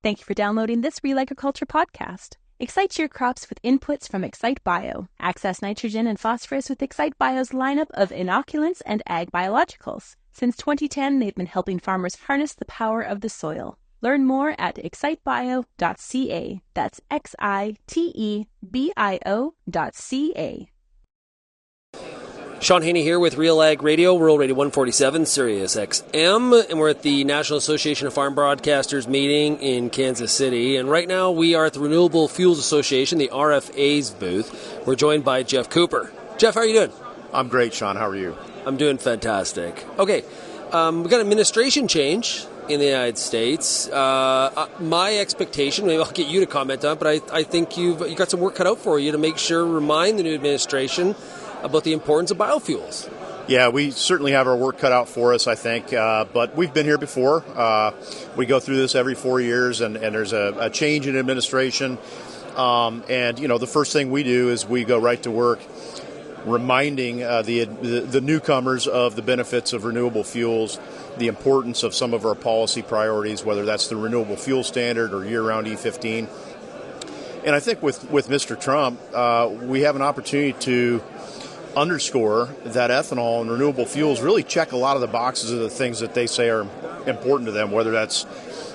Thank you for downloading this RealAgriculture podcast. Excite your crops with inputs from Excite Bio. Access nitrogen and phosphorus with Excite Bio's lineup of inoculants and ag biologicals. Since 2010, they've been helping farmers harness the power of the soil. Learn more at excitebio.ca. That's XITEBIO.ca. Shaun Haney here with Real Ag Radio, World Radio 147, Sirius XM, and we're at the National Association of Farm Broadcasters meeting in Kansas City. And right now we are at the Renewable Fuels Association, the RFA's booth. We're joined by Geoff Cooper. Geoff, how are you doing? I'm great, Shaun. How are you? I'm doing fantastic. Okay, we've got administration change in the United States. My expectation, maybe I'll get you to comment on it, but I think you've got some work cut out for you to make sure, remind the new administration about the importance of biofuels. Yeah, we certainly have our work cut out for us, I think, but we've been here before. We go through this every 4 years, and there's a change in administration. And, you know, the first thing we do is we go right to work reminding the newcomers of the benefits of renewable fuels, the importance of some of our policy priorities, whether that's the renewable fuel standard or year-round E15. And I think with Mr. Trump, we have an opportunity to underscore that ethanol and renewable fuels really check a lot of the boxes of the things that they say are important to them, whether that's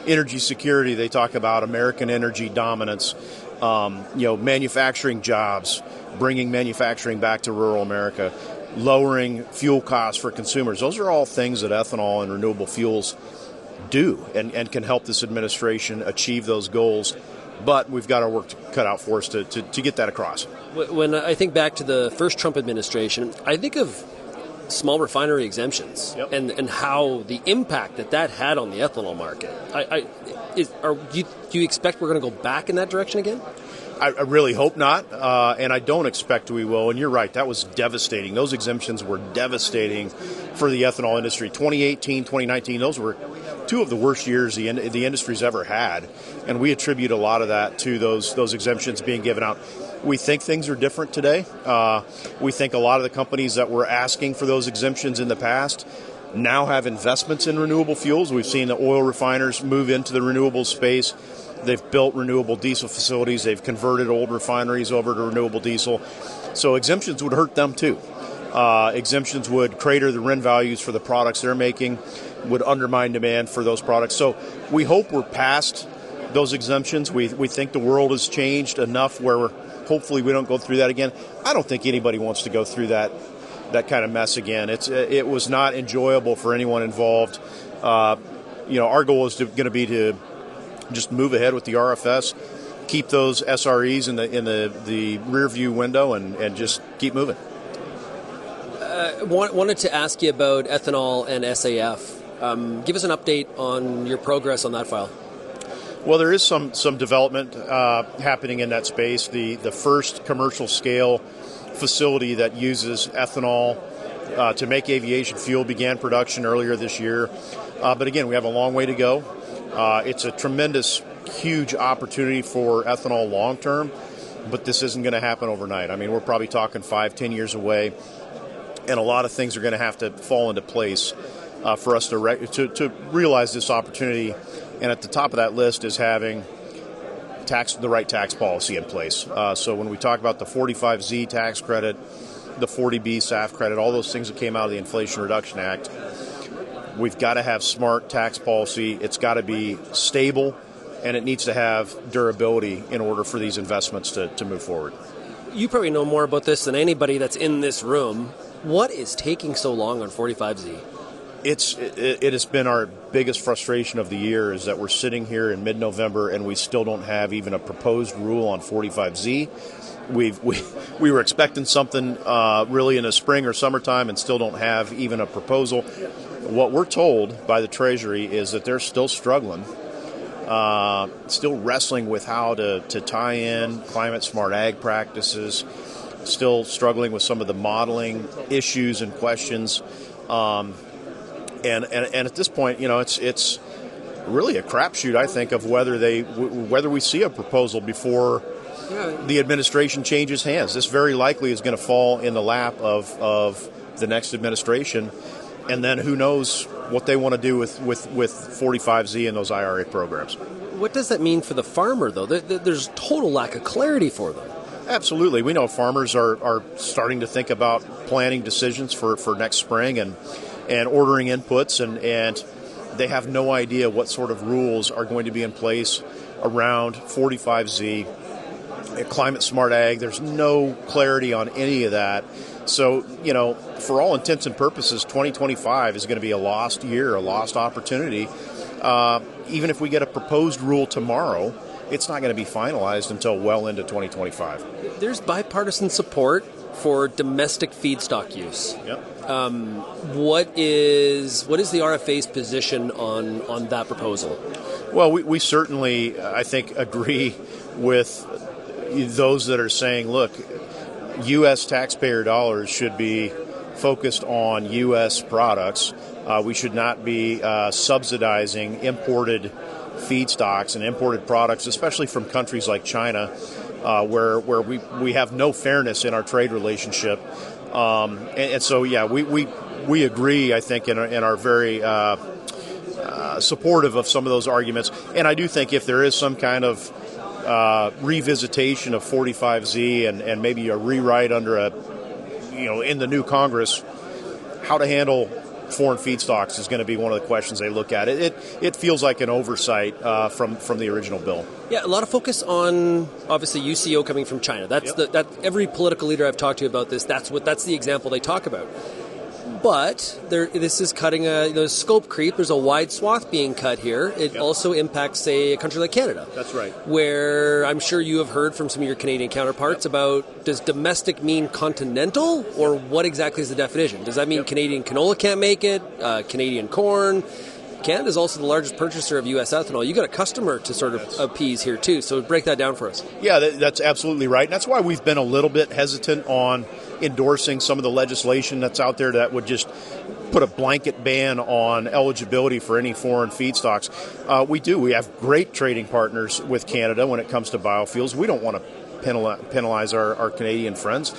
energy security. They talk about American energy dominance, manufacturing jobs, bringing manufacturing back to rural America, lowering fuel costs for consumers. Those are all things that ethanol and renewable fuels do and can help this administration achieve those goals. But we've got our work cut out for us to get that across. When I think back to the first Trump administration, I think of small refinery exemptions and how the impact that had on the ethanol market. Do you expect we're going to go back in that direction again? I really hope not, and I don't expect we will. And you're right, that was devastating. Those exemptions were devastating for the ethanol industry. 2018, 2019, those were two of the worst years the industry's ever had, and we attribute a lot of that to those exemptions being given out. We think things are different today. We think a lot of the companies that were asking for those exemptions in the past now have investments in renewable fuels. We've seen the oil refiners move into the renewable space. They've built renewable diesel facilities. They've converted old refineries over to renewable diesel. So exemptions would hurt them too. Exemptions would crater the RIN values for the products they're making, would undermine demand for those products. So we hope we're past those exemptions. We think the world has changed enough where hopefully we don't go through that again. I don't think anybody wants to go through that kind of mess again. It was not enjoyable for anyone involved. Our goal is going to be to just move ahead with the RFS, keep those SREs in the rear view window, and just keep moving. Wanted to ask you about ethanol and SAF. Give us an update on your progress on that file. Well, there is some development happening in that space. The first commercial scale facility that uses ethanol to make aviation fuel began production earlier this year. But again, we have a long way to go. It's a tremendous, huge opportunity for ethanol long term, but this isn't going to happen overnight. I mean, we're probably talking 5-10 years away, and a lot of things are going to have to fall into place for us to realize this opportunity. And at the top of that list is having the right tax policy in place. So when we talk about the 45Z tax credit, the 40B SAF credit, all those things that came out of the Inflation Reduction Act, we've got to have smart tax policy. It's got to be stable, and it needs to have durability in order for these investments to move forward. You probably know more about this than anybody that's in this room. What is taking so long on 45Z? It has been our biggest frustration of the year is that we're sitting here in mid-November and we still don't have even a proposed rule on 45Z. We were expecting something really in the spring or summertime and still don't have even a proposal. What we're told by the Treasury is that they're still struggling, still wrestling with how to tie in climate-smart ag practices, still struggling with some of the modeling issues and questions. And at this point, it's really a crapshoot, I think, of whether we see a proposal before the administration changes hands. This very likely is going to fall in the lap of the next administration, and then who knows what they want to do with 45Z and those IRA programs. What does that mean for the farmer, though? There's total lack of clarity for them. Absolutely. We know farmers are starting to think about planning decisions for next spring and ordering inputs, and they have no idea what sort of rules are going to be in place around 45Z, climate smart ag. There's no clarity on any of that. So, for all intents and purposes, 2025 is going to be a lost year, a lost opportunity. Even if we get a proposed rule tomorrow, it's not going to be finalized until well into 2025. There's bipartisan support for domestic feedstock use. Yep. What is the RFA's position on that proposal? Well, we certainly, I think, agree with those that are saying, look, U.S. taxpayer dollars should be focused on U.S. products. We should not be subsidizing imported feedstocks and imported products, especially from countries like China, where we have no fairness in our trade relationship. And so, yeah, we agree, I think, and are very supportive of some of those arguments. And I do think if there is some kind of revisitation of 45Z and maybe a rewrite under in the new Congress, how to handle foreign feedstocks is going to be one of the questions they look at. It feels like an oversight from the original bill. Yeah, a lot of focus on obviously UCO coming from China. That's that every political leader I've talked to about this. That's the example they talk about. But this is cutting scope creep. There's a wide swath being cut here. It also impacts, say, a country like Canada. That's right. Where I'm sure you have heard from some of your Canadian counterparts about, does domestic mean continental, or what exactly is the definition? Does that mean Canadian canola can't make it? Canadian corn? Canada is also the largest purchaser of U.S. ethanol. You got a customer to sort of appease here too. So break that down for us. Yeah, that's absolutely right. And that's why we've been a little bit hesitant on endorsing some of the legislation that's out there that would just put a blanket ban on eligibility for any foreign feedstocks. We have great trading partners with Canada when it comes to biofuels. We don't want to penalize our Canadian friends.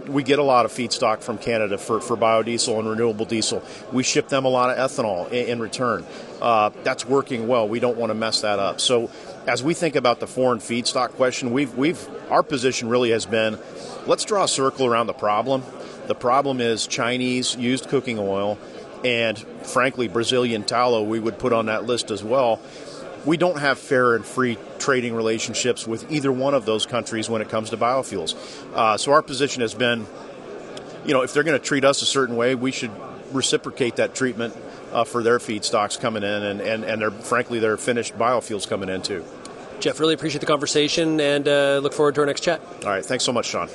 We get a lot of feedstock from Canada for biodiesel and renewable diesel. We ship them a lot of ethanol in return. That's working well. We don't want to mess that up. So as we think about the foreign feedstock question, our position really has been, let's draw a circle around the problem. The problem is Chinese used cooking oil and, frankly, Brazilian tallow we would put on that list as well. We don't have fair and free trading relationships with either one of those countries when it comes to biofuels. So our position has been, if they're going to treat us a certain way, we should reciprocate that treatment for their feedstocks coming in and their finished biofuels coming in too. Geoff, really appreciate the conversation and look forward to our next chat. All right. Thanks so much, Shaun.